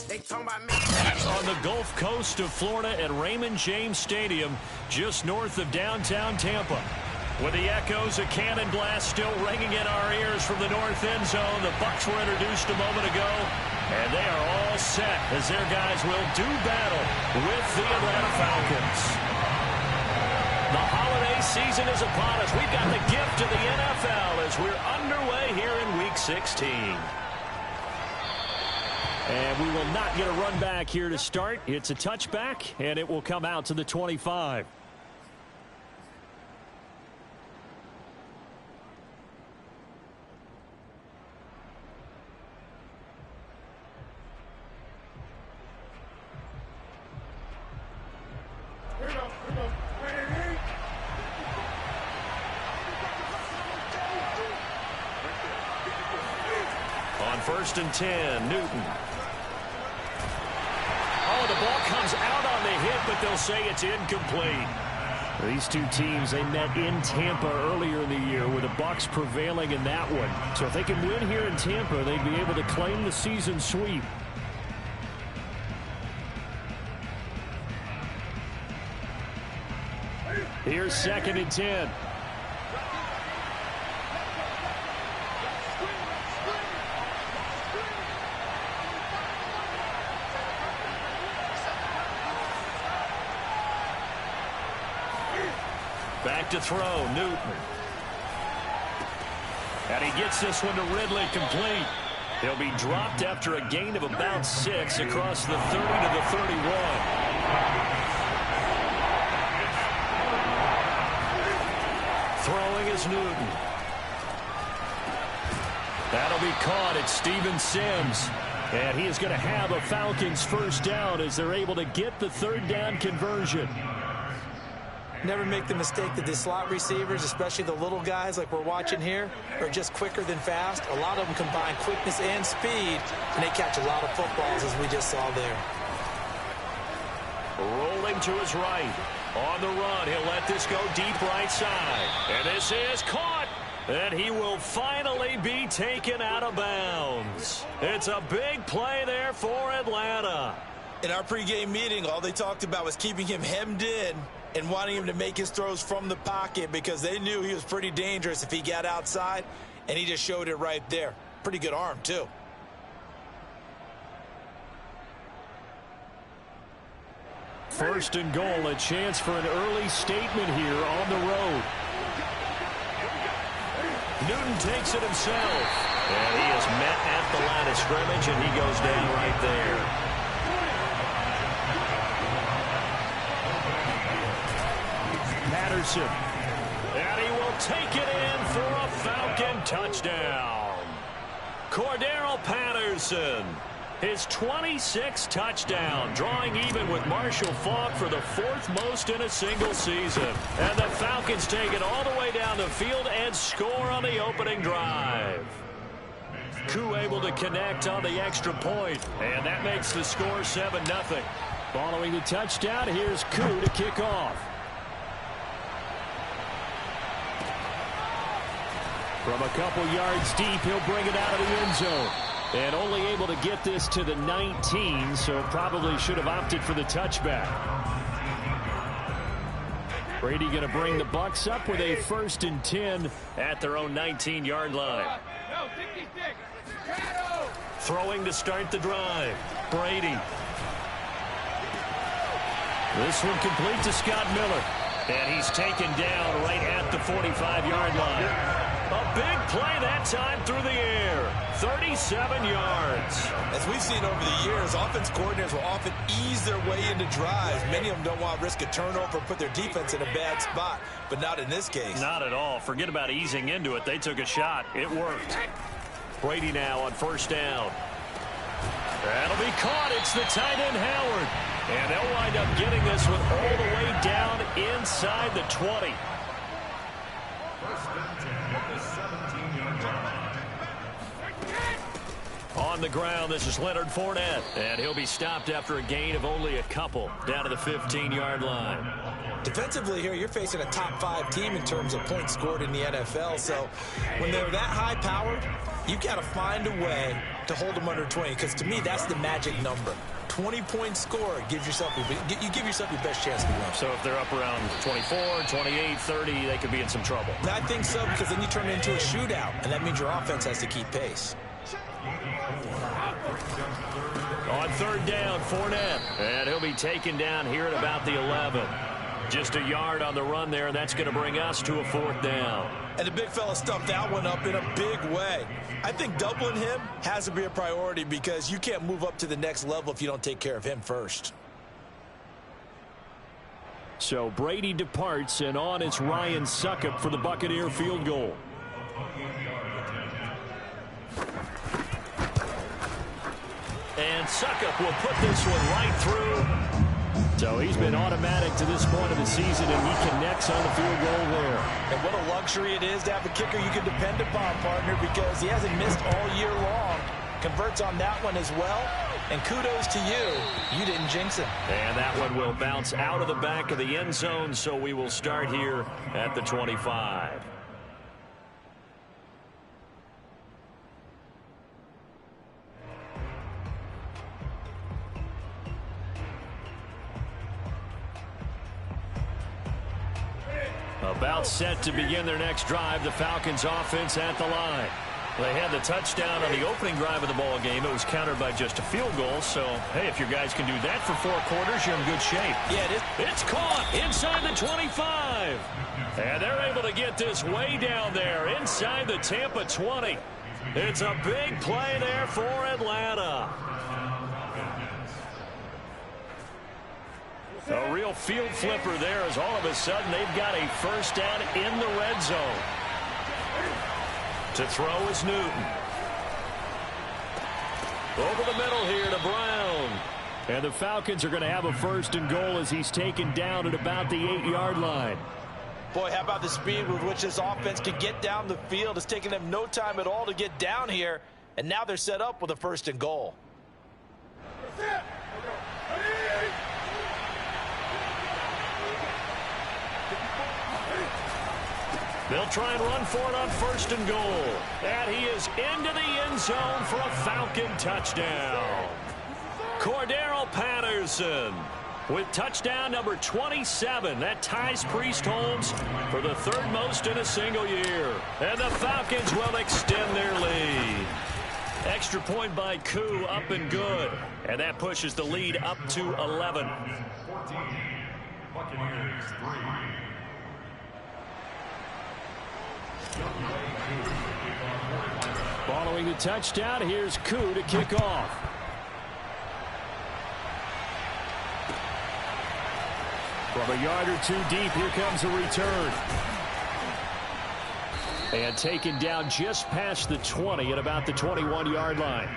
They talking about me. On the Gulf Coast of Florida at Raymond James Stadium, just north of downtown Tampa. With the echoes of cannon blast still ringing in our ears from the north end zone, the Bucs were introduced a moment ago, and they are all set as their guys will do battle with the Atlanta Falcons. The holiday season is upon us. We've got the gift of the NFL as we're underway here in Week 16. And we will not get a run back here to start. It's a touchback, and it will come out to the 25. On 1st and 10, Newton. Oh, the ball comes out on the hit, but they'll say it's incomplete. These two teams, they met in Tampa earlier in the year with the Bucs prevailing in that one. So if they can win here in Tampa, they'd be able to claim the season sweep. Here's 2nd and 10. Back to throw, Newton. And he gets this one to Ridley complete. He'll be dropped after a gain of about 6 across the 30 to the 31. Throwing is Newton. That'll be caught at Steven Sims. And he is going to have a Falcons first down as they're able to get the 3rd down conversion. Never make the mistake that the slot receivers, especially the little guys like we're watching here, are just quicker than fast. A lot of them combine quickness and speed, and they catch a lot of footballs, as we just saw there. Rolling to his right. On the run, he'll let this go deep right side. And this is caught. And he will finally be taken out of bounds. It's a big play there for Atlanta. In our pregame meeting, all they talked about was keeping him hemmed in and wanting him to make his throws from the pocket because they knew he was pretty dangerous if he got outside, and he just showed it right there. Pretty good arm, too. First and goal, a chance for an early statement here on the road. Newton takes it himself. And he is met at the line of scrimmage, and he goes down right there. Patterson. And he will take it in for a Falcon touchdown. Cordero Patterson. His 26th touchdown, drawing even with Marshall Faulk for the 4th most in a single season. And the Falcons take it all the way down the field and score on the opening drive. Koo able to connect on the extra point, and that makes the score 7-0. Following the touchdown, here's Koo to kick off. From a couple yards deep, he'll bring it out of the end zone. And only able to get this to the 19, so probably should have opted for the touchback. Brady going to bring the Bucs up with a 1st and 10 at their own 19-yard line. Throwing to start the drive. Brady. This one complete to Scott Miller. And he's taken down right at the 45-yard line. A big play that time through the air. 37 yards. As we've seen over the years, offense coordinators will often ease their way into drives. Many of them don't want to risk a turnover or put their defense in a bad spot, but not in this case. Not at all. Forget about easing into it. They took a shot. It worked. Brady now on 1st down. That'll be caught. It's the tight end Howard. And they'll wind up getting this one all the way down inside the 20. On the ground, this is Leonard Fournette. And he'll be stopped after a gain of only a couple down to the 15-yard line. Defensively here, you're facing a top 5 team in terms of points scored in the NFL. So when they're that high-powered, you got to find a way to hold them under 20, because to me, that's the magic number. 20-point score gives yourself you give yourself your best chance to win. So if they're up around 24, 28, 30, they could be in some trouble. I think so, because then you turn it into a shootout, and that means your offense has to keep pace. On third down, Fournette. And he'll be taken down here at about the 11. Just a yard on the run there, and that's going to bring us to a fourth down. And the big fella stuffed that one up in a big way. I think doubling him has to be a priority, because you can't move up to the next level if you don't take care of him first. So Brady departs, and on it's Ryan Succop for the Buccaneer field goal. And Succop will put this one right through. So he's been automatic to this point of the season, and he connects on the field goal there. And what a luxury it is to have a kicker you can depend upon, partner, because he hasn't missed all year long. Converts on that one as well, and kudos to you. You didn't jinx him. And that one will bounce out of the back of the end zone, so we will start here at the 25. About set to begin their next drive. The Falcons offense at the line. They had the touchdown on the opening drive of the ball game. It was countered by just a field goal. So, hey, if your guys can do that for 4 quarters, you're in good shape. Yeah, it is. It's caught inside the 25. And they're able to get this way down there inside the Tampa 20. It's a big play there for Atlanta. A real field flipper there, as all of a sudden they've got a first down in the red zone. To throw is Newton. Over the middle here to Brown. And the Falcons are going to have a first and goal as he's taken down at about the 8-yard line. Boy, how about the speed with which this offense can get down the field? It's taken them no time at all to get down here, and now they're set up with a first and goal. They'll try and run for it on first and goal. And he is into the end zone for a Falcon touchdown. Cordero Patterson with touchdown number 27. That ties Priest Holmes for the 3rd most in a single year. And the Falcons will extend their lead. Extra point by Koo, up and good. And that pushes the lead up to 11. 14, Buccaneers 3. Following the touchdown, here's Koo to kick off. From a yard or two deep, here comes a return. And taken down just past the 20 at about the 21-yard line.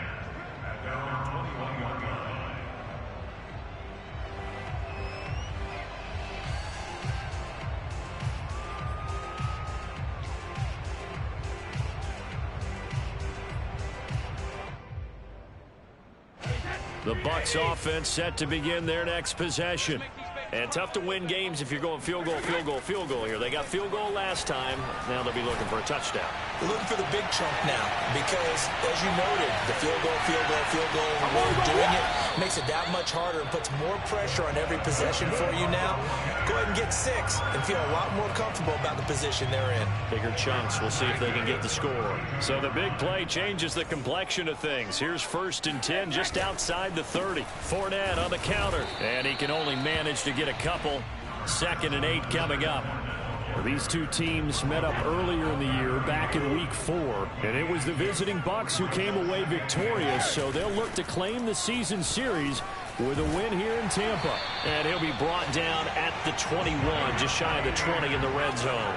The Bucs offense set to begin their next possession. And tough to win games if you're going field goal, field goal, field goal here. They got field goal last time. Now they'll be looking for a touchdown. They're looking for the big chunk now because, as you noted, the field goal, way of doing it makes it that much harder and puts more pressure on every possession for you now. Go ahead and get 6 and feel a lot more comfortable about the position they're in. Bigger chunks. We'll see if they can get the score. So the big play changes the complexion of things. Here's 1st and 10 just outside the 30. Fournette on the counter. And he can only manage to get a couple. 2nd and 8 coming up. These two teams met up earlier in the year, back in week 4, and it was the visiting Bucs who came away victorious, so they'll look to claim the season series with a win here in Tampa. And he'll be brought down at the 21, just shy of the 20 in the red zone.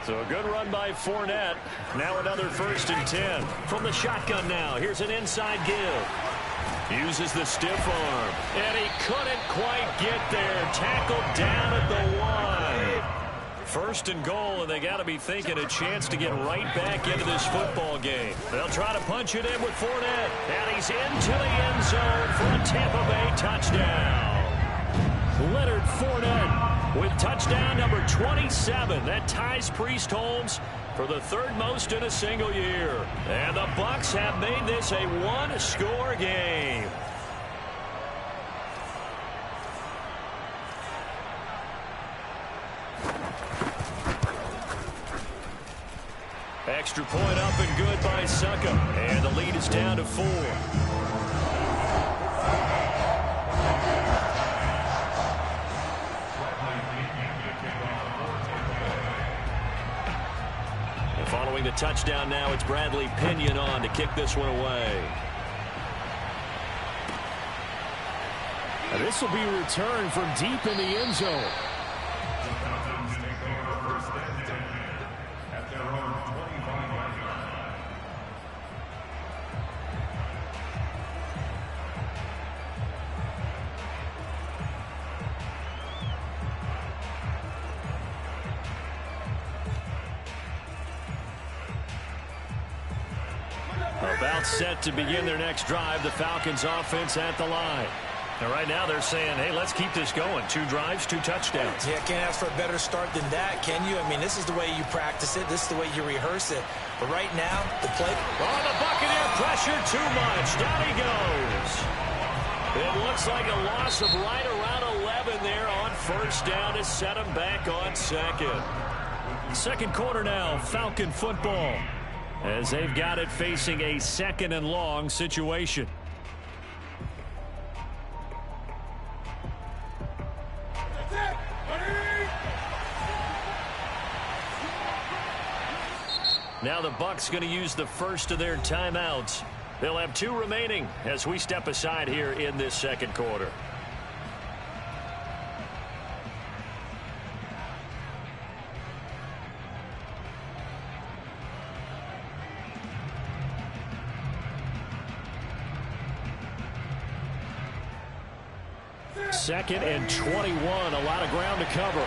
So a good run by Fournette. Now another 1st and 10. From the shotgun now, here's an inside give. Uses the stiff arm, and he couldn't quite get there. Tackled down at the 1. 1st and goal, and they got to be thinking a chance to get right back into this football game. They'll try to punch it in with Fournette, and he's into the end zone for a Tampa Bay touchdown. Leonard Fournette with touchdown number 27. That ties Priest Holmes for the third most in a single year. And the Bucs have made this a one-score game. Extra point up and good by Suckup. And the lead is down to 4. And following the touchdown now, it's Bradley Pinion on to kick this one away. And this will be returned from deep in the end zone. About set to begin their next drive, the Falcons offense at the line. And right now they're saying, hey, let's keep this going. 2 drives, 2 touchdowns. Yeah, can't ask for a better start than that, can you? I mean, this is the way you practice it. This is the way you rehearse it. But right now, the play... Oh, the Buccaneer pressure too much. Down he goes. It looks like a loss of right around 11 there on first down to set him back on second. Second quarter now, Falcon football, as they've got it facing a 2nd and long situation. Now the Bucs going to use the first of their timeouts. They'll have 2 remaining as we step aside here in this second quarter. Second and 21, a lot of ground to cover.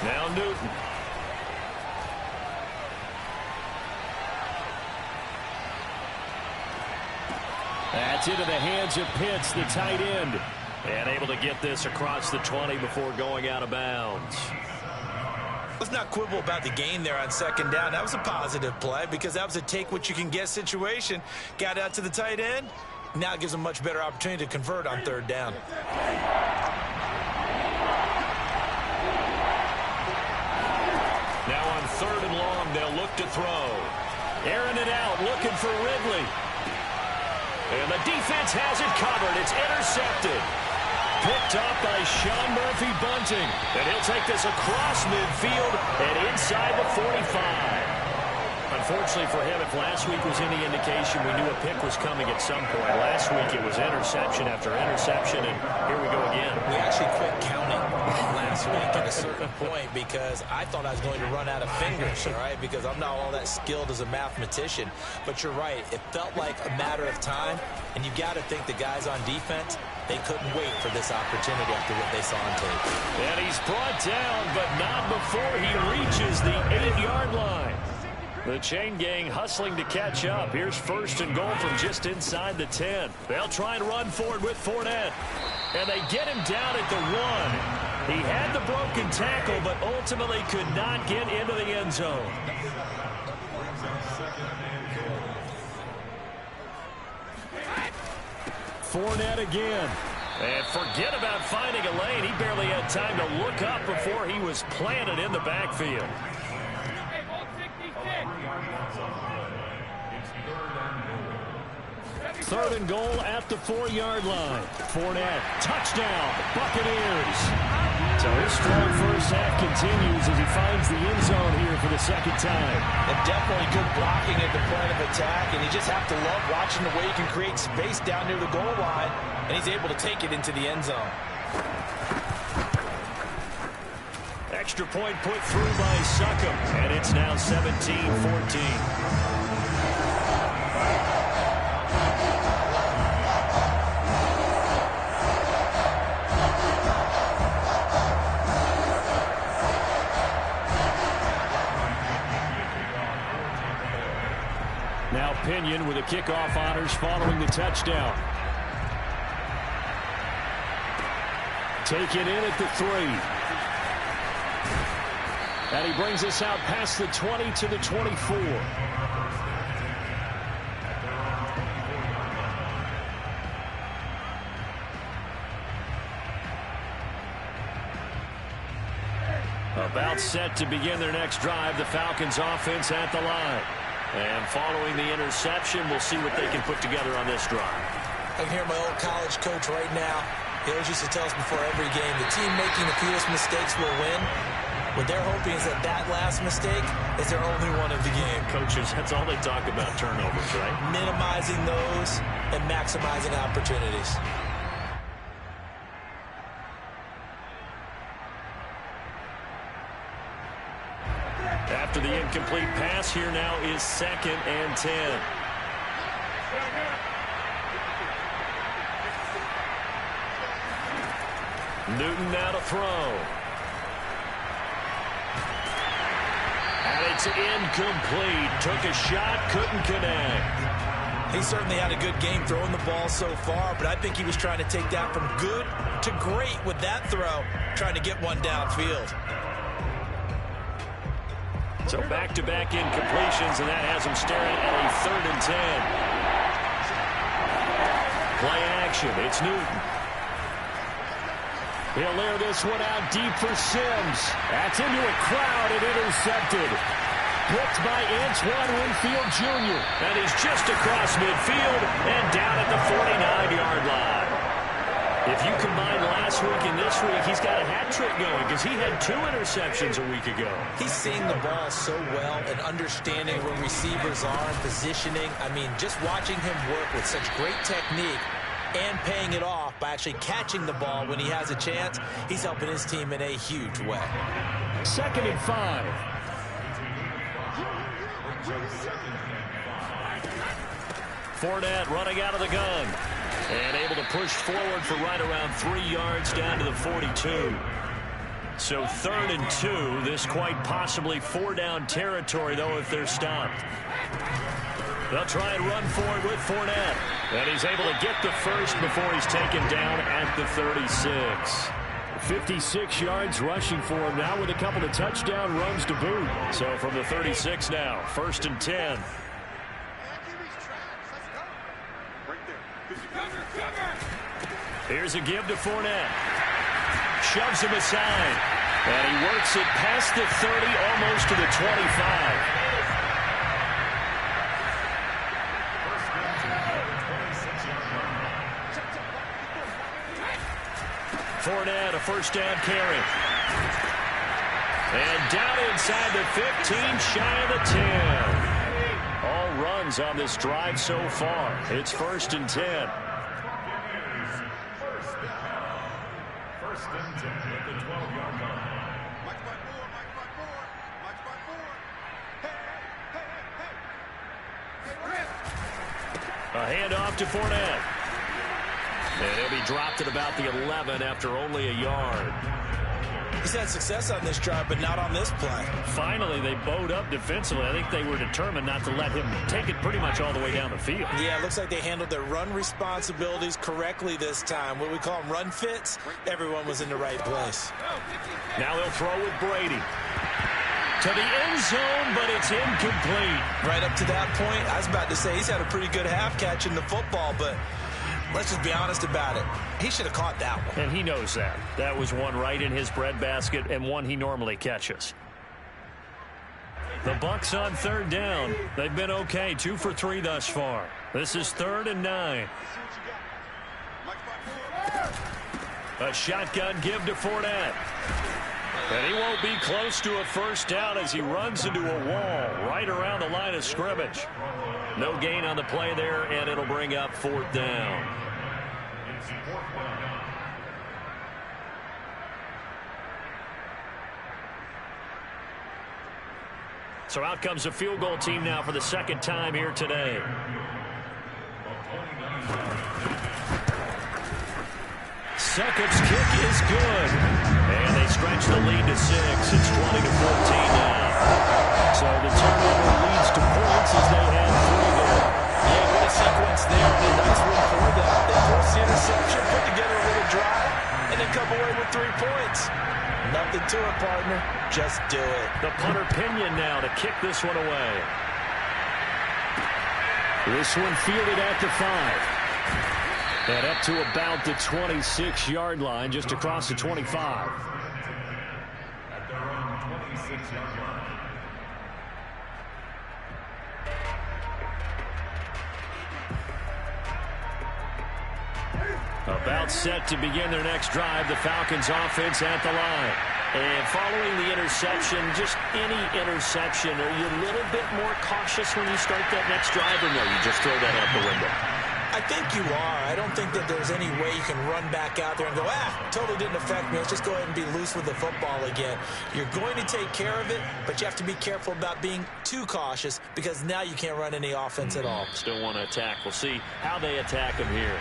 Now Newton. That's into the hands of Pitts, the tight end. And able to get this across the 20 before going out of bounds. Let's not quibble about the gain there on second down. That was a positive play because that was a take-what-you-can-get situation. Got out to the tight end. Now it gives them a much better opportunity to convert on third down. Now on third and long, they'll look to throw. Airing it out, looking for Ridley. And the defense has it covered. It's intercepted. Picked up by Sean Murphy-Bunting. And he'll take this across midfield and inside the 45. Unfortunately for him, if last week was any indication, we knew a pick was coming at some point. Last week it was interception after interception, and here we go again. We actually quit counting last week at a certain point because I thought I was going to run out of fingers, all right, because I'm not all that skilled as a mathematician. But you're right. It felt like a matter of time, and you got to think the guys on defense, they couldn't wait for this opportunity after what they saw on tape. And he's brought down, but not before he reaches the 8-yard line. The chain gang hustling to catch up. Here's first and goal from just inside the 10. They'll try and run forward with Fournette. And they get him down at the 1. He had the broken tackle, but ultimately could not get into the end zone. Fournette again. And forget about finding a lane. He barely had time to look up before he was planted in the backfield. Third and goal at the 4-yard line. Fournette, touchdown, Buccaneers. So his strong first half continues as he finds the end zone here for the second time. And definitely good blocking at the point of attack, and you just have to love watching the way he can create space down near the goal line, and he's able to take it into the end zone. Extra point put through by Suckup, and it's now 17-14. Now Pinion with the kickoff honors following the touchdown. Take it in at the 3. And he brings us out past the 20 to the 24. About set to begin their next drive. The Falcons offense at the line. And following the interception, we'll see what they can put together on this drive. I can hear my old college coach right now. He always used to tell us before every game, the team making the fewest mistakes will win. What they're hoping is that that last mistake is their only one of the game. Coaches, that's all they talk about, turnovers, right? Minimizing those and maximizing opportunities. After the incomplete pass, here now is 2nd and 10. Newton now to throw. And it's incomplete. Took a shot, couldn't connect. He certainly had a good game throwing the ball so far, but I think he was trying to take that from good to great with that throw, trying to get one downfield. So back-to-back incompletions, and that has him staring at a 3rd and 10. Play action. It's Newton. He'll layer this one out deep for Sims. That's into a crowd and intercepted. Picked by Antoine Winfield Jr. And he's just across midfield and down at the 49-yard line. If you combine last week and this week, he's got a hat trick going because he had 2 interceptions a week ago. He's seeing the ball so well and understanding where receivers are and positioning. I mean, just watching him work with such great technique and paying it off by actually catching the ball when he has a chance, he's helping his team in a huge way. 2nd and 5. Fournette running out of the gun. And able to push forward for right around 3 yards down to the 42. So 3rd and 2. This quite possibly 4-down territory, though, if they're stopped. They'll try and run for it with Fournette. And he's able to get the first before he's taken down at the 36. 56 yards rushing for him now with a couple of touchdown runs to boot. So from the 36 now, 1st and 10. Here's a give to Fournette. Shoves him aside. And he works it past the 30, almost to the 25. Fournette, a 1st down carry. And down inside the 15, shy of the 10. All runs on this drive so far. It's 1st and 10. A handoff to Fournette. And he'll be dropped at about the 11 after only a yard. He's had success on this drive, but not on this play. Finally, they bowed up defensively. I think they were determined not to let him take it pretty much all the way down the field. Yeah, it looks like they handled their run responsibilities correctly this time. What we call them run fits, everyone was in the right place. Now they'll throw with Brady. To the end zone, but it's incomplete. Right up to that point, I was about to say he's had a pretty good half catching the football, but let's just be honest about it. He should have caught that one. And he knows that. That was one right in his breadbasket and one he normally catches. The Bucs on 3rd down. They've been okay, 2 for 3 thus far. This is 3rd and 9. A shotgun give to Fournette. And he won't be close to a 1st down as he runs into a wall right around the line of scrimmage. No gain on the play there, and it'll bring up 4th down. So out comes the field goal team now for the 2nd time here today. Succop's kick is good. And they stretch the lead to 6. It's 20 to 14 now. So the turnover leads to points as they have 3 there. Yeah, what a sequence there. A nice win for them. They forced the interception, put together a little drive, and then come away with 3 points. Nothing Get to it, partner. Just do it. The punter Pinion now to kick this one away. This one fielded at the 5. And up to about the 26-yard line, just across the 25. At their own 26-yard line. About set to begin their next drive, the Falcons offense at the line. And following the interception, just any interception, are you a little bit more cautious when you start that next drive, or no, you just throw that out the window? I think you are. I don't think that there's any way you can run back out there and go, totally didn't affect me. Let's just go ahead and be loose with the football again. You're going to take care of it, but you have to be careful about being too cautious because now you can't run any offense at all. Still want to attack. We'll see how they attack them here.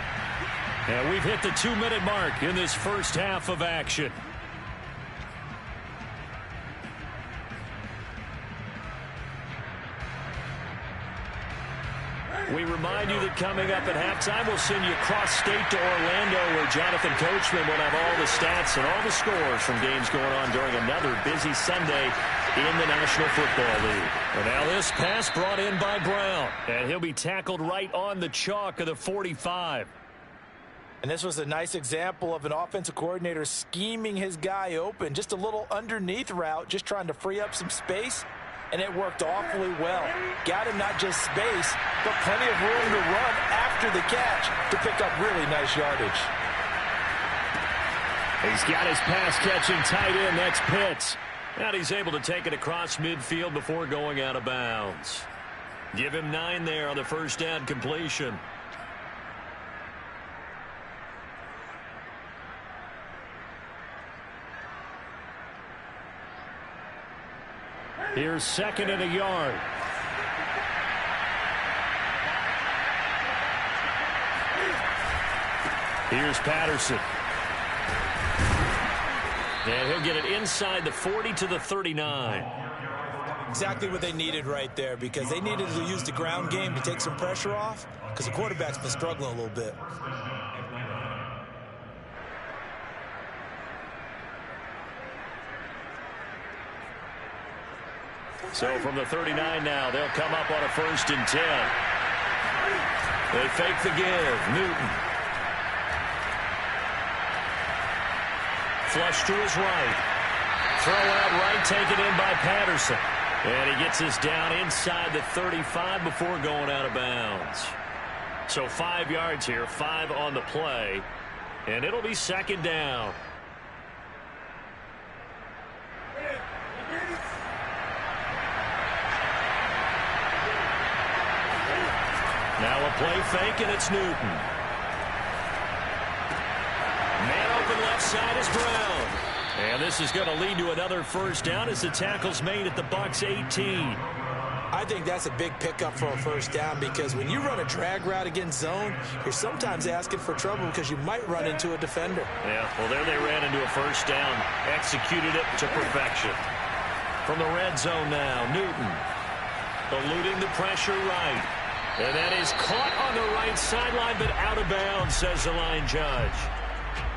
And we've hit the 2-minute mark in this first half of action. We remind you that coming up at halftime, we'll send you cross-state to Orlando, where Jonathan Coachman will have all the stats and all the scores from games going on during another busy Sunday in the National Football League. And now this pass brought in by Brown, and he'll be tackled right on the chalk of the 45. And this was a nice example of an offensive coordinator scheming his guy open. Just a little underneath route, just trying to free up some space. And it worked awfully well. Got him not just space, but plenty of room to run after the catch to pick up really nice yardage. He's got his pass-catching tight end. That's Pitts. And he's able to take it across midfield before going out of bounds. Give him 9 there on the first down completion. Here's 2nd and a yard. Here's Patterson. And he'll get it inside the 40 to the 39. Exactly what they needed right there, because they needed to use the ground game to take some pressure off, because the quarterback's been struggling a little bit. So from the 39 now, they'll come up on a 1st and 10. They fake the give. Newton. Flush to his right. Throw out right, taken in by Patterson. And he gets us down inside the 35 before going out of bounds. So 5 yards here, 5 on the play. And it'll be 2nd down. Now a play fake, and it's Newton. Man open left side is Brown. And this is going to lead to another 1st down as the tackle's made at the Bucs 18. I think that's a big pickup for a 1st down, because when you run a drag route against zone, you're sometimes asking for trouble because you might run into a defender. Yeah, well, there they ran into a 1st down. Executed it to perfection. From the red zone now, Newton. Eluding the pressure right. And that is caught on the right sideline, but out of bounds, says the line judge.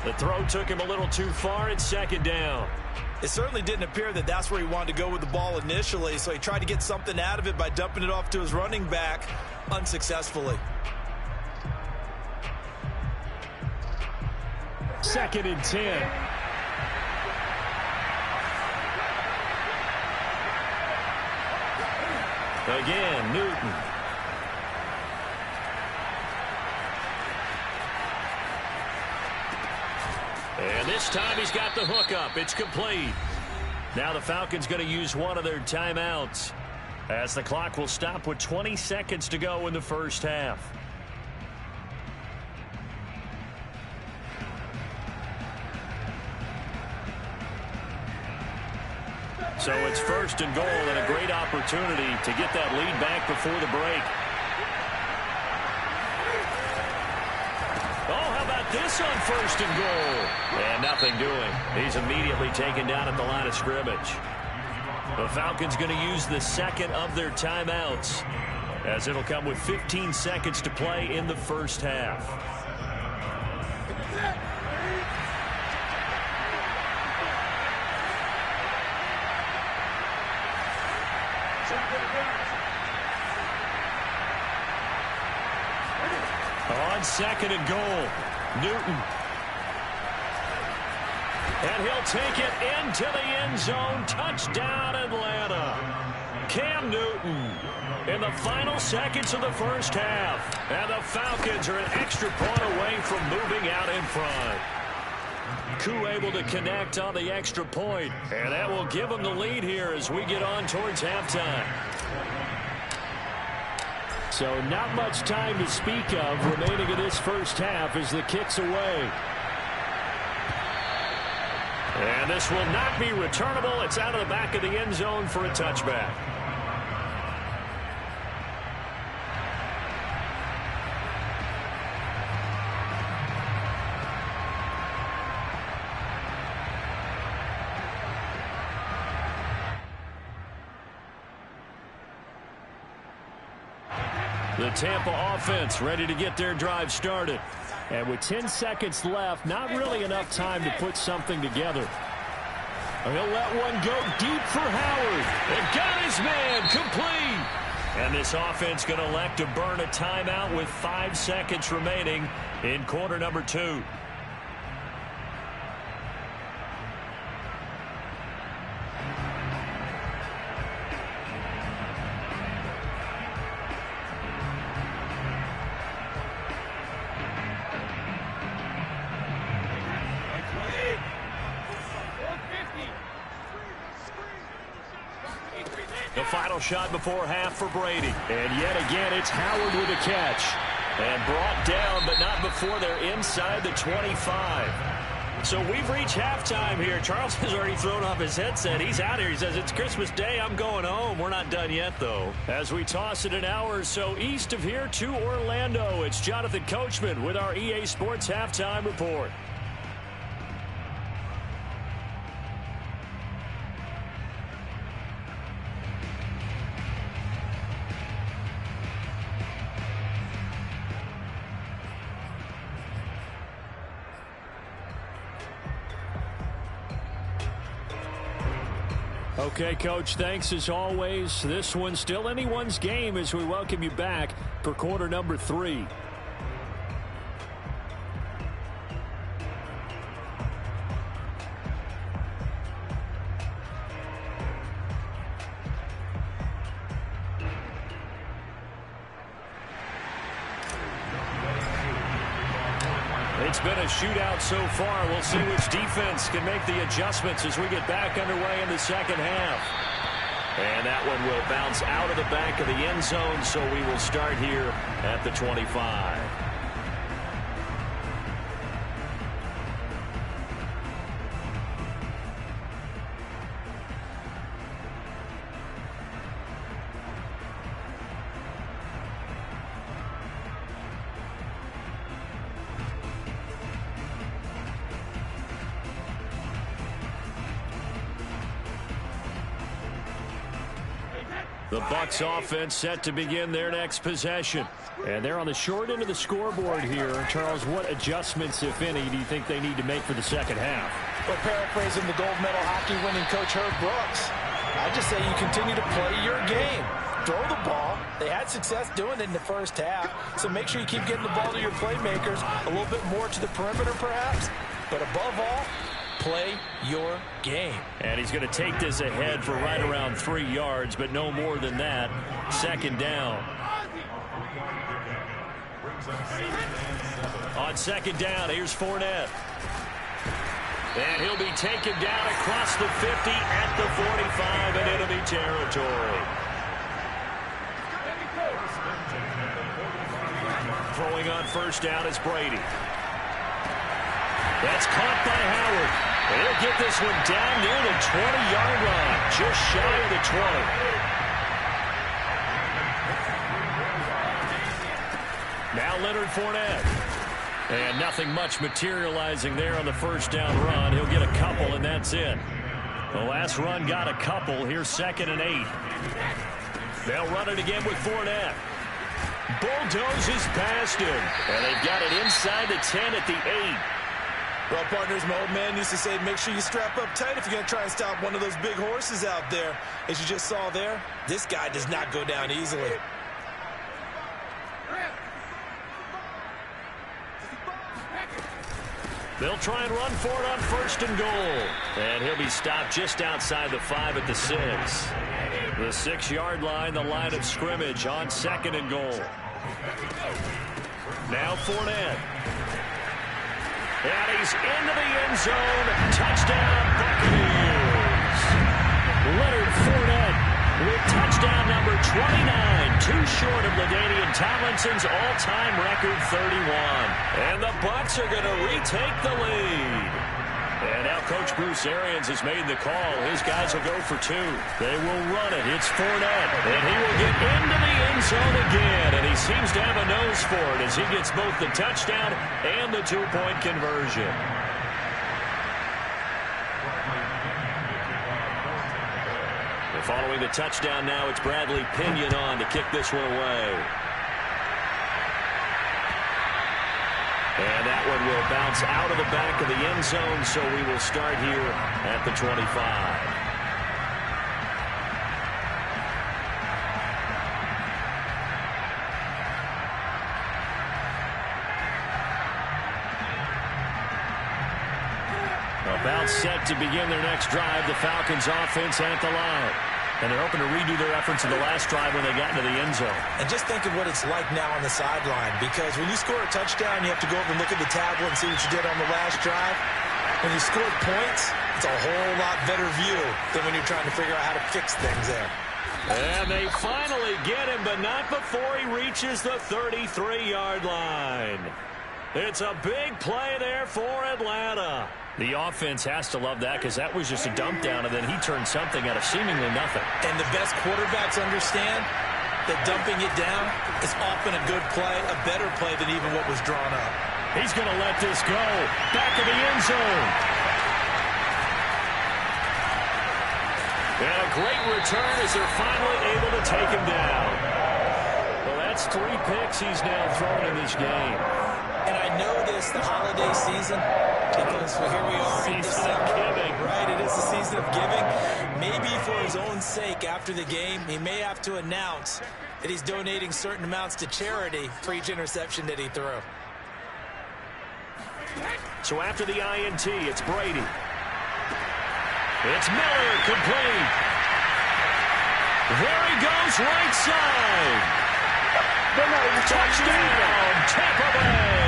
The throw took him a little too far. It's 2nd down. It certainly didn't appear that that's where he wanted to go with the ball initially, so he tried to get something out of it by dumping it off to his running back unsuccessfully. 2nd and 10. Again, Newton. And this time he's got the hook up. It's complete. Now the Falcons going to use one of their timeouts, as the clock will stop with 20 seconds to go in the 1st half. So it's 1st and goal, and a great opportunity to get that lead back before the break. Oh, how about this on 1st and goal? And nothing doing. He's immediately taken down at the line of scrimmage. The Falcons going to use the 2nd of their timeouts, as it'll come with 15 seconds to play in the 1st half. on 2nd and goal. Newton. And he'll take it into the end zone. Touchdown, Atlanta. Cam Newton in the final seconds of the first half. And the Falcons are an extra point away from moving out in front. Koo able to connect on the extra point. And that will give them the lead here as we get on towards halftime. So not much time to speak of remaining in this first half as the kick's away. And this will not be returnable. It's out of the back of the end zone for a touchback. The Tampa offense ready to get their drive started. And with 10 seconds left, not really enough time to put something together. He'll let one go deep for Howard. And got his man complete. And this offense going to elect to burn a timeout with 5 seconds remaining in quarter number 2. The final shot before half for Brady. And yet again, it's Howard with a catch. And brought down, but not before they're inside the 25. So we've reached halftime here. Charles has already thrown off his headset. He's out here. He says, it's Christmas Day. I'm going home. We're not done yet, though. As we toss it an hour or so east of here to Orlando, it's Jonathan Coachman with our EA Sports Halftime Report. Okay, Coach, thanks as always. This one's still anyone's game as we welcome you back for quarter number 3. It's been a shootout so far. We'll see which defense can make the adjustments as we get back underway in the second half. And that one will bounce out of the back of the end zone, so we will start here at the 25. The Bucs offense set to begin their next possession. And they're on the short end of the scoreboard here. Charles, what adjustments, if any, do you think they need to make for the second half? Well, paraphrasing the gold medal hockey winning coach Herb Brooks, I just say you continue to play your game. Throw the ball. They had success doing it in the first half, so make sure you keep getting the ball to your playmakers, a little bit more to the perimeter perhaps, but above all, play your game. And he's going to take this ahead for right around 3 yards, but no more than that. Second down. On second down, here's Fournette. And he'll be taken down across the 50 at the 45 in enemy territory. Throwing on first down is Brady. That's caught by Howard. And he'll get this one down near the 20-yard line, just shy of the 20. Now Leonard Fournette. And nothing much materializing there on the first down run. He'll get a couple, and that's it. The last run got a couple. Here's 2nd and 8. They'll run it again with Fournette. Bulldozes past him. And they've got it inside the 10 at the 8. Well, partners, my old man used to say, make sure you strap up tight if you're going to try and stop one of those big horses out there. As you just saw there, this guy does not go down easily. They'll try and run for it on 1st and goal. And he'll be stopped just outside the 5 at the 6. The 6-yard line, the line of scrimmage on 2nd and goal. Now Fournette. And he's into the end zone. Touchdown, Buccaneers. Leonard Fournette with touchdown number 29, too short of LaDainian Tomlinson's all-time record 31. And the Bucs are going to retake the lead. And now Coach Bruce Arians has made the call. His guys will go for 2. They will run it. It's Fournette. And he will get into the end zone again. And he seems to have a nose for it as he gets both the touchdown and the 2-point conversion. Following the touchdown now, it's Bradley Pinion on to kick this one away. And that one will bounce out of the back of the end zone, so we will start here at the 25. About set to begin their next drive, the Falcons offense at the line. And they're hoping to redo their efforts in the last drive when they got into the end zone. And just think of what it's like now on the sideline, because when you score a touchdown, you have to go over and look at the tablet and see what you did on the last drive. When you score points, it's a whole lot better view than when you're trying to figure out how to fix things there. And they finally get him, but not before he reaches the 33-yard line. It's a big play there for Atlanta. The offense has to love that because that was just a dump down, and then he turned something out of seemingly nothing. And the best quarterbacks understand that dumping it down is often a good play, a better play than even what was drawn up. He's going to let this go. Back of the end zone. And a great return as they're finally able to take him down. Well, that's 3 picks he's now thrown in this game. And I know this, the holiday season, because here we are in December, right? It is the season of giving. Maybe for his own sake after the game, he may have to announce that he's donating certain amounts to charity for each interception that he threw. So after the INT, it's Brady. It's Miller, complete. There he goes, right side. Touchdown, Tampa Bay.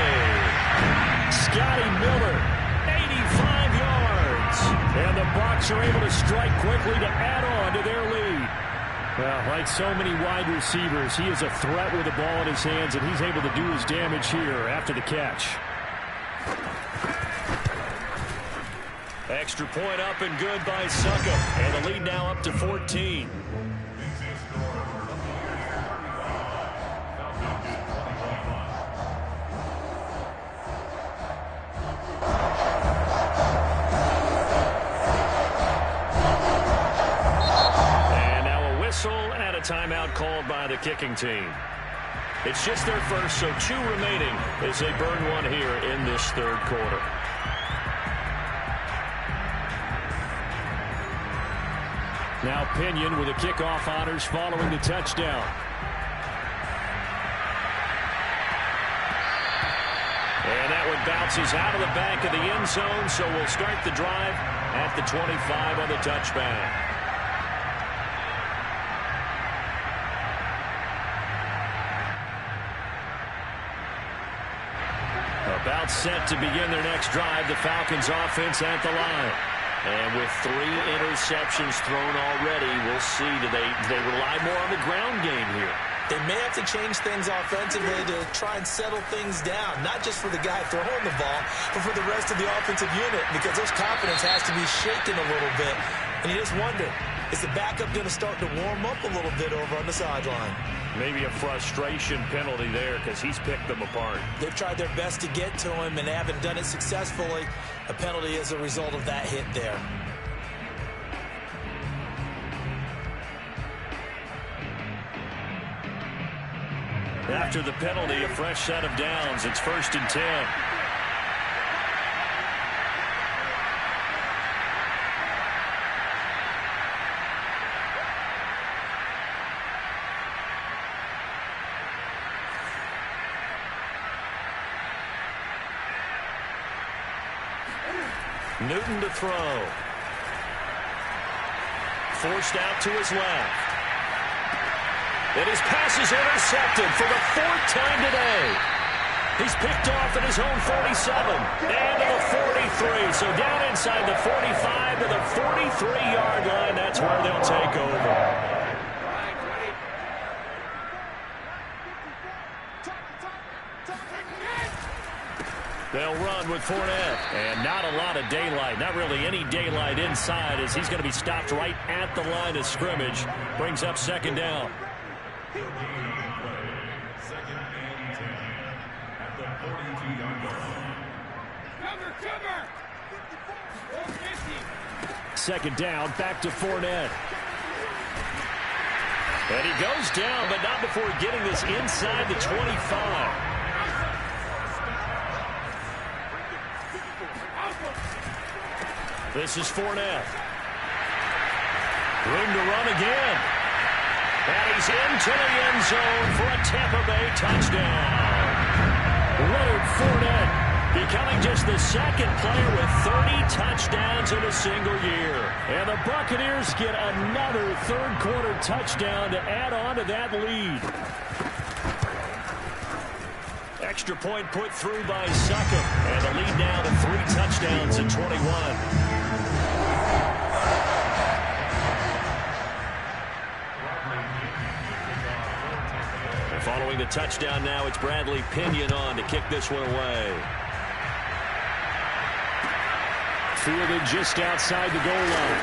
Scotty Miller, 85 yards. And the Bucs are able to strike quickly to add on to their lead. Well, like so many wide receivers, he is a threat with the ball in his hands, and he's able to do his damage here after the catch. Extra point up and good by Suckup. And the lead now up to 14. Timeout called by the kicking team. It's just their first, so 2 remaining as they burn one here in this third quarter. Now Pinion with the kickoff honors following the touchdown. And that one bounces out of the back of the end zone, so we'll start the drive at the 25 on the touchback. About set to begin their next drive, the Falcons offense at the line. And with 3 interceptions thrown already, we'll see, do they rely more on the ground game here? They may have to change things offensively to try and settle things down, not just for the guy throwing the ball, but for the rest of the offensive unit, because their confidence has to be shaken a little bit. And you just wonder, is the backup going to start to warm up a little bit over on the sideline? Maybe a frustration penalty there because he's picked them apart. They've tried their best to get to him and haven't done it successfully. A penalty as a result of that hit there. After the penalty, a fresh set of downs. It's 1st and 10. Newton to throw. Forced out to his left. And his pass is intercepted for the 4th time today. He's picked off at his own 47 and to the 43. So down inside the 45 to the 43-yard line. That's where they'll take over. They'll run with Fournette. And not a lot of daylight. Not really any daylight inside as he's going to be stopped right at the line of scrimmage. Brings up 2nd down. Second and 10 at the 42-yard line. Cover! 2nd down, back to Fournette. And he goes down, but not before getting this inside the 25. This is Fournette. Room to run again. And he's into the end zone for a Tampa Bay touchdown. Leonard Fournette becoming just the 2nd player with 30 touchdowns in a single year. And the Buccaneers get another 3rd-quarter touchdown to add on to that lead. Extra point put through by Succop. And the lead now to 3 touchdowns at 21. Following the touchdown now, it's Bradley Pinion on to kick this one away. Fielded just outside the goal line.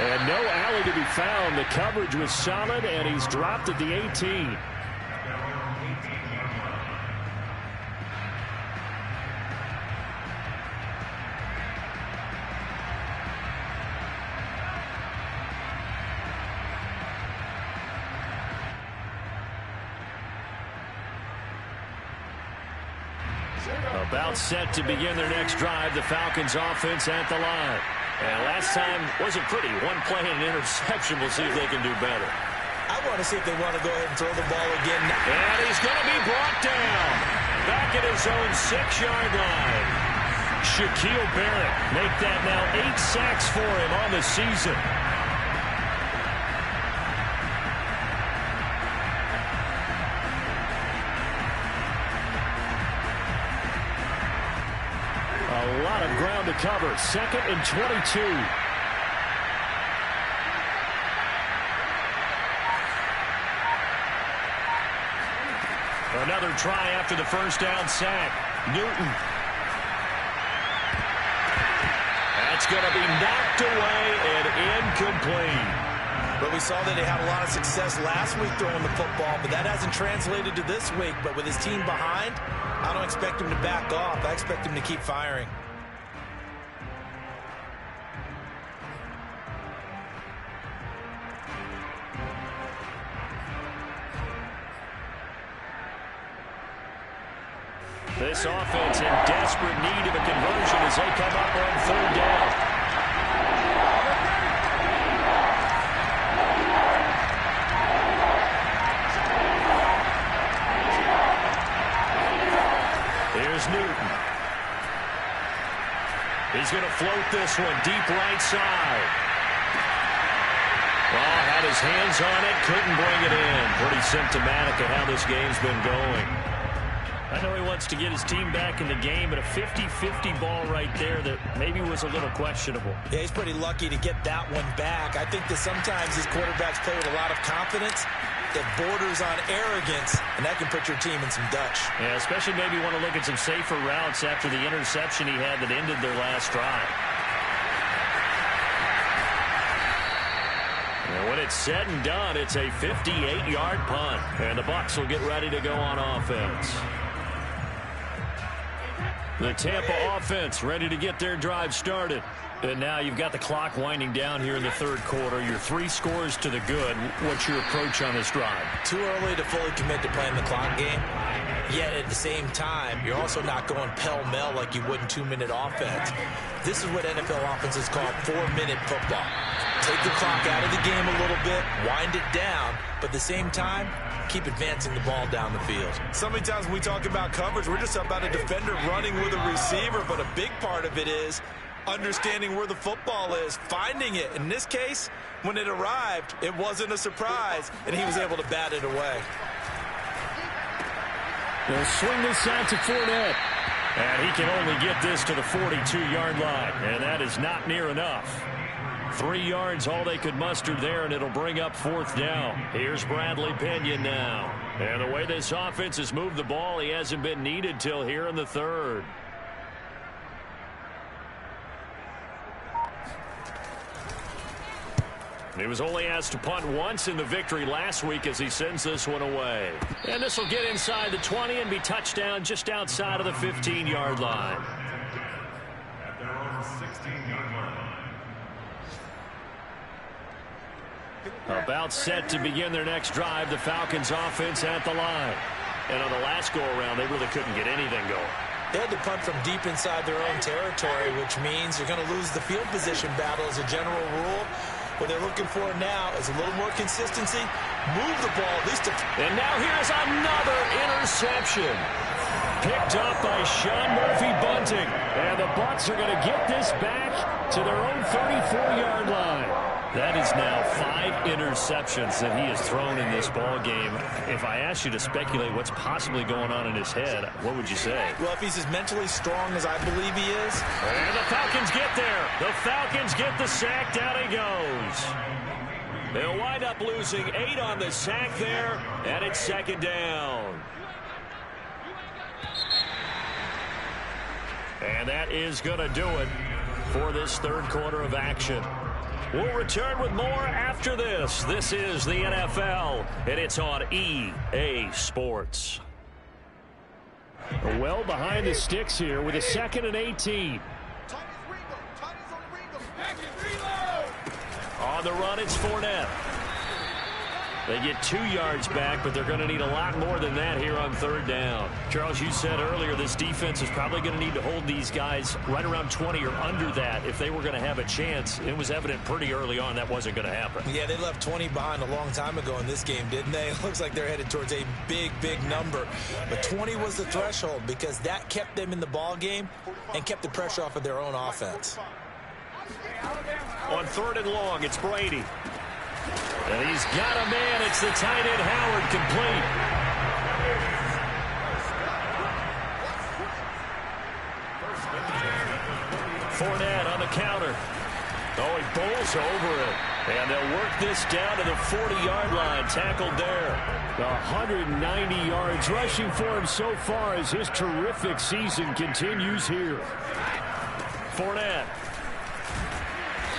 And no alley to be found. The coverage was solid, and he's dropped at the 18. About set to begin their next drive, the Falcons offense at the line. And last time wasn't pretty. 1 play and an interception. We'll see if they can do better. I want to see if they want to go ahead and throw the ball again. And he's going to be brought down. Back at his own 6-yard line. Shaquille Barrett make that now 8 sacks for him on the season. A lot of ground to cover. 2nd and 22. Another try after the 1st down sack. Newton. That's going to be knocked away and incomplete. But we saw that he had a lot of success last week throwing the football, but that hasn't translated to this week. But with his team behind, I don't expect him to back off. I expect him to keep firing. This offense in desperate need of a conversion as they come up on 3rd down. Here's Newton. He's going to float this one deep right side. Well, had his hands on it, couldn't bring it in. Pretty symptomatic of how this game's been going. I know he wants to get his team back in the game, but a 50-50 ball right there that maybe was a little questionable. Yeah, he's pretty lucky to get that one back. I think that sometimes these quarterbacks play with a lot of confidence that borders on arrogance, and that can put your team in some Dutch. Yeah, especially maybe want to look at some safer routes after the interception he had that ended their last drive. And when it's said and done, it's a 58-yard punt. And the Bucs will get ready to go on offense. The Tampa offense ready to get their drive started. And now you've got the clock winding down here in the 3rd quarter. You're 3 scores to the good. What's your approach on this drive? Too early to fully commit to playing the clock game. Yet at the same time, you're also not going pell-mell like you would in 2-minute offense. This is what NFL offenses call 4-minute football. Take the clock out of the game a little bit, wind it down, but at the same time, keep advancing the ball down the field. So many times when we talk about coverage, we're just about a defender running with a receiver, but a big part of it is understanding where the football is, finding it. In this case, when it arrived, it wasn't a surprise, and he was able to bat it away. They'll swing this out to Fournette. And he can only get this to the 42-yard line, and that is not near enough. 3 yards, all they could muster there, and it'll bring up 4th down. Here's Bradley Pinion now. And the way this offense has moved the ball, he hasn't been needed till here in the 3rd. He was only asked to punt once in the victory last week as he sends this one away. And this will get inside the 20 and be touchdown just outside of the 15-yard line. At their own 16-yard line. About set to begin their next drive, the Falcons offense at the line. And on the last go-around, they really couldn't get anything going. They had to punt from deep inside their own territory, which means you're going to lose the field position battle as a general rule. What they're looking for now is a little more consistency. Move the ball at least. And now here's another interception. Picked up by Sean Murphy-Bunting. And the Bucs are going to get this back to their own 34-yard line. That is now 5 interceptions that he has thrown in this ball game. If I asked you to speculate what's possibly going on in his head, what would you say? Well, if he's as mentally strong as I believe he is. And the Falcons get there. The Falcons get the sack. Down he goes. They'll wind up losing 8 on the sack there, and it's 2nd down. And that is going to do it for this 3rd quarter of action. We'll return with more after this. This is the NFL, and it's on EA Sports. Well behind the sticks here with a 2nd and 18. On the run, it's Fournette. They get 2 yards back, but they're going to need a lot more than that here on 3rd down. Charles, you said earlier this defense is probably going to need to hold these guys right around 20 or under that if they were going to have a chance. It was evident pretty early on that wasn't going to happen. Yeah, they left 20 behind a long time ago in this game, didn't they? It looks like they're headed towards a big, big number. But 20 was the threshold because that kept them in the ball game and kept the pressure off of their own offense. On 3rd and long, it's Brady. And he's got a man. It's the tight end Howard, complete. Fournette on the counter. Oh, he bowls over it. And they'll work this down to the 40-yard line. Tackled there. 190 yards rushing for him so far as his terrific season continues here. Fournette.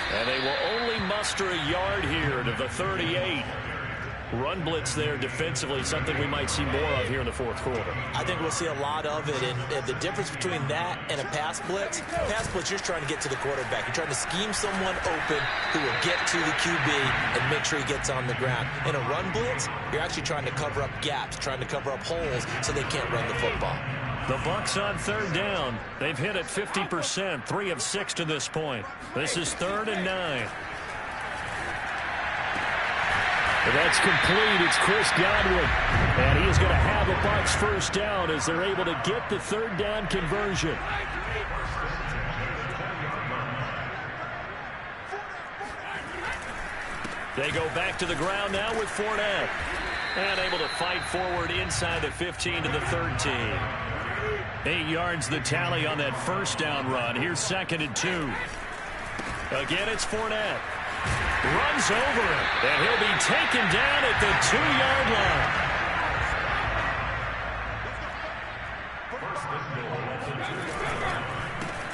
And they will only muster a yard here to the 38. Run blitz there defensively, something we might see more of here in the 4th quarter. I think we'll see a lot of it, and the difference between that and a pass blitz, you're trying to get to the quarterback. You're trying to scheme someone open who will get to the QB and make sure he gets on the ground. In a run blitz, you're actually trying to cover up gaps, trying to cover up holes so they can't run the football. The Bucs on 3rd down. They've hit it 50%, 3 of 6 to this point. This is 3rd and 9. That's complete. It's Chris Godwin. And he is going to have a Bucs 1st down as they're able to get the 3rd down conversion. They go back to the ground now with Fournette. And able to fight forward inside the 15 to the 13. 8 yards the tally on that 1st down run. Here's 2nd and 2. Again, it's Fournette. Runs over it. And he'll be taken down at the 2-yard line.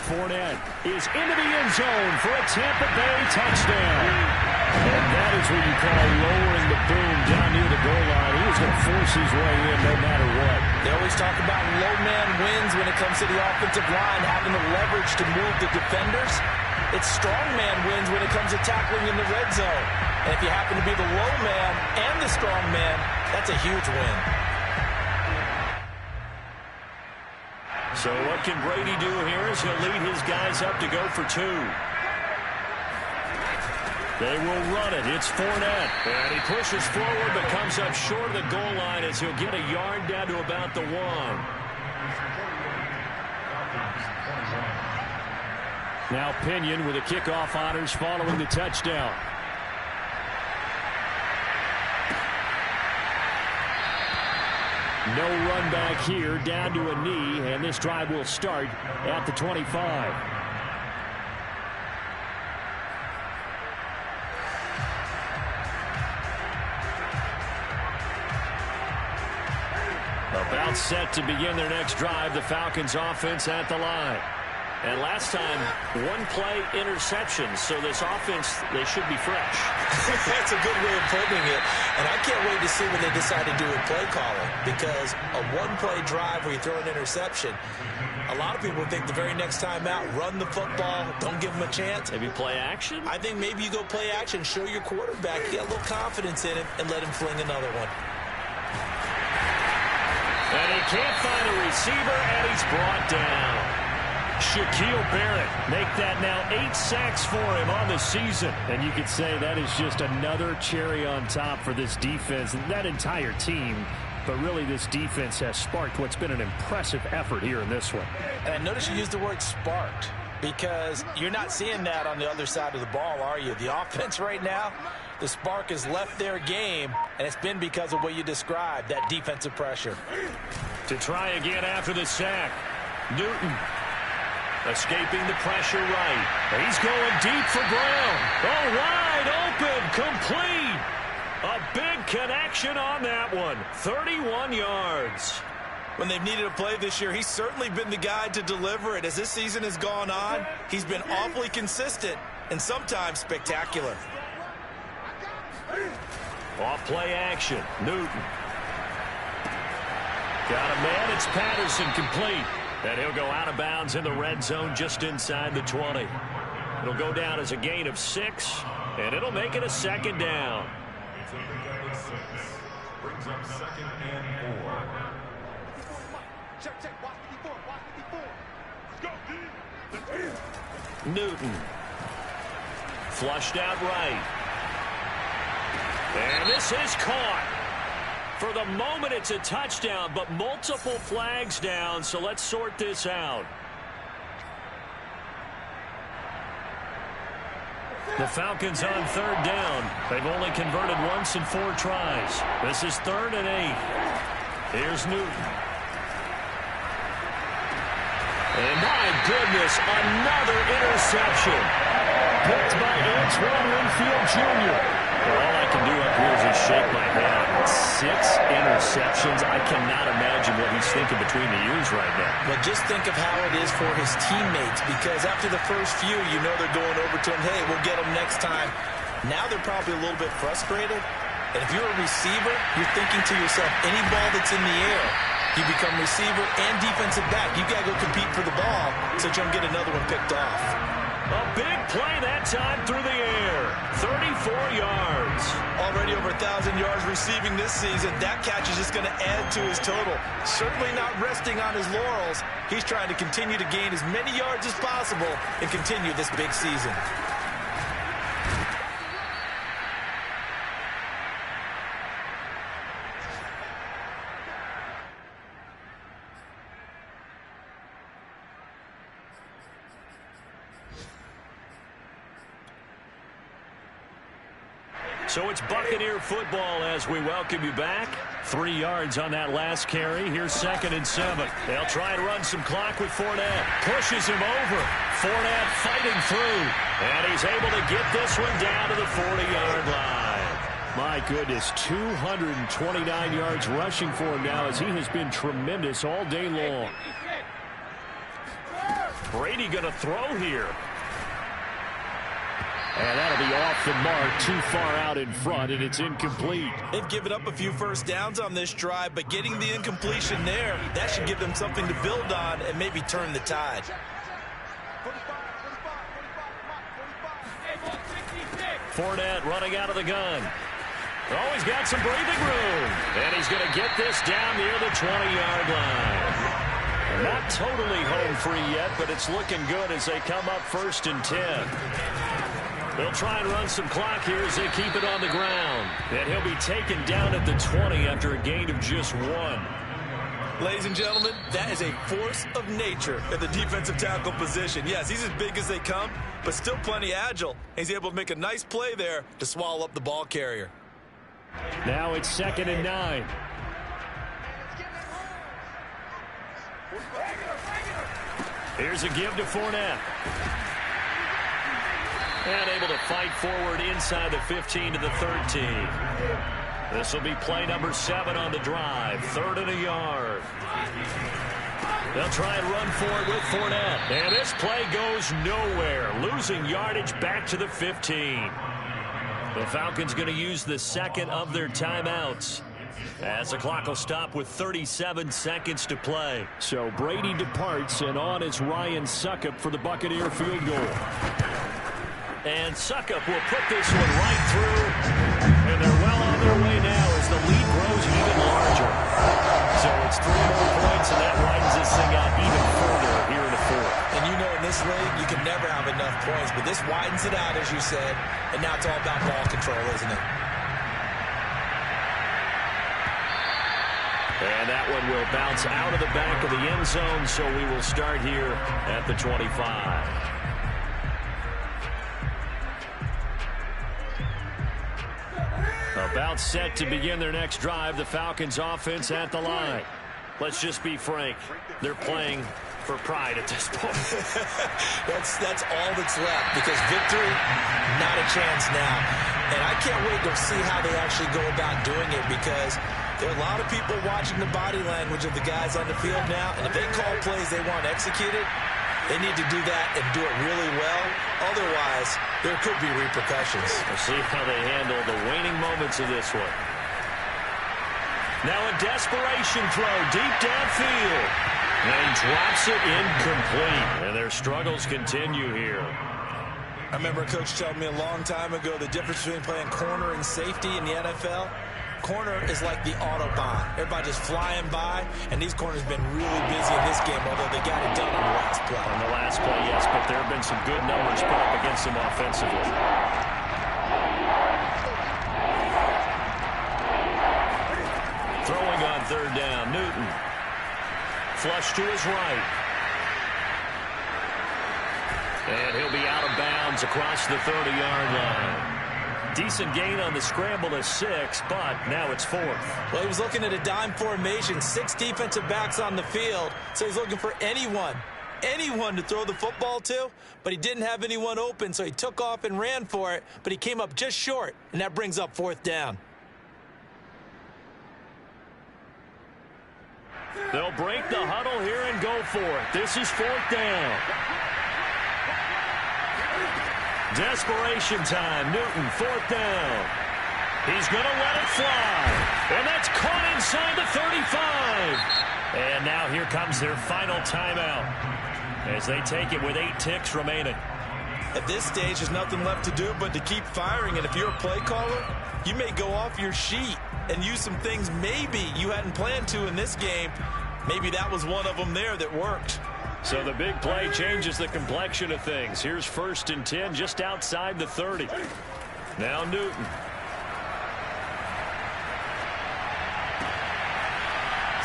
Fournette is into the end zone for a Tampa Bay touchdown. And that is what you call lowering the boom down near the goal line. He was going to force his way in no matter what. They always talk about low man wins when it comes to the offensive line, having the leverage to move the defenders. It's strong man wins when it comes to tackling in the red zone. And if you happen to be the low man and the strong man, that's a huge win. So what can Brady do here is he'll lead his guys up to go for 2. They will run it. It's Fournette. And he pushes forward but comes up short of the goal line as he'll get a yard down to about the 1. Now Pinion with a kickoff honors following the touchdown. No run back here, down to a knee, and this drive will start at the 25. About set to begin their next drive, the Falcons offense at the line. And last time, one-play interceptions, so this offense, they should be fresh. That's a good way of putting it. And I can't wait to see what they decide to do with play calling, because a one-play drive where you throw an interception, a lot of people think the very next time out, run the football, don't give them a chance. Maybe play action? I think maybe you go play action, show your quarterback, get a little confidence in him, and let him fling another one. And he can't find a receiver, and he's brought down. Shaquille Barrett make that now 8 sacks for him on the season. And you could say that is just another cherry on top for this defense and that entire team. But really, this defense has sparked what's been an impressive effort here in this one. And notice you used the word sparked, because you're not seeing that on the other side of the ball, are you? The offense right now, the spark has left their game, and it's been because of what you described, that defensive pressure. To try again after the sack, Newton escaping the pressure right. He's going deep for Brown. Oh, wide open, complete. A big connection on that one. 31 yards. When they've needed a play this year, he's certainly been the guy to deliver it. As this season has gone on, he's been awfully consistent and sometimes spectacular. Off play action. Newton. Got a man. It's Patterson, complete. And he'll go out of bounds in the red zone just inside the 20. It'll go down as a gain of 6, and it'll make it a second down. It's a pickup of 6. Brings up 2nd and 4. Check. Watch 54. Let's go. Newton. Flushed out right. And this is caught. For the moment, it's a touchdown, but multiple flags down, so let's sort this out. The Falcons on 3rd down. They've only converted once in 4 tries. This is 3rd and 8. Here's Newton. And my goodness, another interception. Picked by Antoine Winfield Jr. Well, all I can do up here is just shake my head. 6 interceptions. I cannot imagine what he's thinking between the ears right now. Well, just think of how it is for his teammates, because after the first few, you know they're going over to him, hey, we'll get him next time. Now they're probably a little bit frustrated. And if you're a receiver, you're thinking to yourself, any ball that's in the air, you become receiver and defensive back. You got to go compete for the ball so you don't get another one picked off. A big play that time through the air. 34 yards. Already over 1,000 yards receiving this season. That catch is just going to add to his total. Certainly not resting on his laurels. He's trying to continue to gain as many yards as possible and continue this big season. So it's Buccaneer football as we welcome you back. 3 yards on that last carry. Here's 2nd and 7. They'll try and run some clock with Fournette. Pushes him over. Fournette fighting through. And he's able to get this one down to the 40-yard line. My goodness, 229 yards rushing for him now as he has been tremendous all day long. Brady going to throw here. And that'll be off the mark, too far out in front, and it's incomplete. They've given up a few first downs on this drive, but getting the incompletion there, that should give them something to build on and maybe turn the tide. Fournette running out of the gun. Oh, he's got some breathing room. And he's going to get this down near the 20-yard line. Not totally home free yet, but it's looking good as they come up 1st and 10. They'll try and run some clock here as they keep it on the ground. And he'll be taken down at the 20 after a gain of just 1. Ladies and gentlemen, that is a force of nature at the defensive tackle position. Yes, he's as big as they come, but still plenty agile. He's able to make a nice play there to swallow up the ball carrier. Now it's 2nd and 9. Here's a give to Fournette. And able to fight forward inside the 15 to the 13. This will be play number 7 on the drive. 3rd and a yard. They'll try and run for it with Fournette. And this play goes nowhere. Losing yardage back to the 15. The Falcons going to use the 2nd of their timeouts, as the clock will stop with 37 seconds to play. So Brady departs, and on is Ryan Succop for the Buccaneer field goal. And Succop will put this one right through. And they're well on their way now as the lead grows even larger. So it's 3 more points, and that widens this thing out even further here in the 4th. And you know in this league, you can never have enough points, but this widens it out, as you said. And now it's all about ball control, isn't it? And that one will bounce out of the back of the end zone, so we will start here at the 25. About set to begin their next drive, the Falcons offense at the line. Let's just be frank, they're playing for pride at this point. That's all that's left, because victory, not a chance now. And I can't wait to see how they actually go about doing it, because there are a lot of people watching the body language of the guys on the field now, and if they call plays they want executed, they need to do that and do it really well. Otherwise, there could be repercussions. We'll see how they handle the waning moments of this one. Now a desperation throw deep downfield. And drops it incomplete. And their struggles continue here. I remember a coach telling me a long time ago the difference between playing corner and safety in the NFL. Corner is like the Autobahn. Everybody just flying by, and these corners have been really busy in this game, although they got it done on the last play. On the last play, yes, but there have been some good numbers put up against them offensively. Throwing on 3rd down, Newton. Flush to his right. And he'll be out of bounds across the 30-yard line. Decent gain on the scramble to 6, but now it's 4th. Well, he was looking at a dime formation, 6 defensive backs on the field, so he's looking for anyone to throw the football to, but he didn't have anyone open, so he took off and ran for it, but he came up just short, and that brings up 4th down. They'll break the huddle here and go for it. This is 4th down. Desperation time. Newton, 4th down. He's going to let it fly. And that's caught inside the 35. And now here comes their final timeout as they take it with 8 ticks remaining. At this stage, there's nothing left to do but to keep firing. And if you're a play caller, you may go off your sheet and use some things maybe you hadn't planned to in this game. Maybe that was one of them there that worked. So the big play changes the complexion of things. Here's 1st and 10 just outside the 30. Now Newton.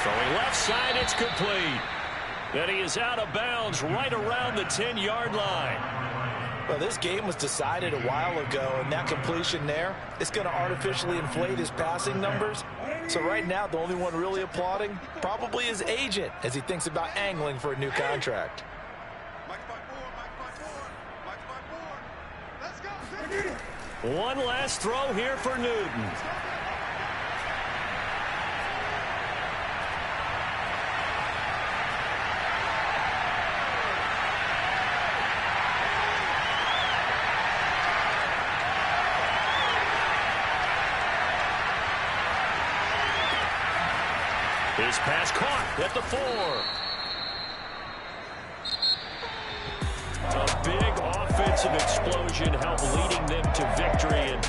Throwing left side, it's complete. And he is out of bounds right around the 10-yard line. Well, this game was decided a while ago, and that completion there, it's going to artificially inflate his passing numbers. So right now, the only one really applauding probably his agent as he thinks about angling for a new contract. One last throw here for Newton. His pass caught at the 4. A big offensive explosion helped leading them to victory. And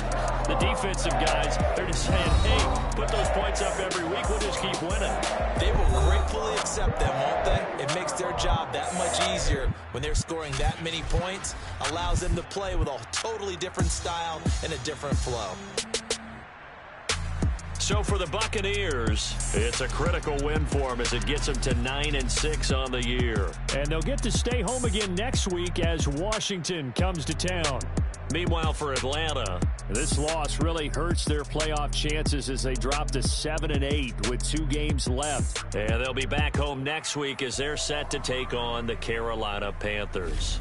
the defensive guys, they're just saying, hey, put those points up every week. We'll just keep winning. They will gratefully accept them, won't they? It makes their job that much easier when they're scoring that many points. Allows them to play with a totally different style and a different flow. So for the Buccaneers, it's a critical win for them as it gets them to 9-6 on the year. And they'll get to stay home again next week as Washington comes to town. Meanwhile, for Atlanta, this loss really hurts their playoff chances as they drop to 7-8 with 2 games left. And they'll be back home next week as they're set to take on the Carolina Panthers.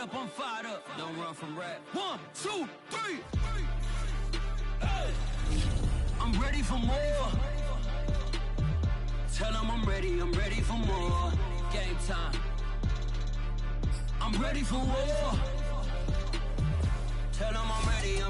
up, I'm fired up. Don't run from rap. 1, 2, 3. I'm ready for more. Tell them I'm ready for more. Game time. I'm ready for war. Tell them I'm ready.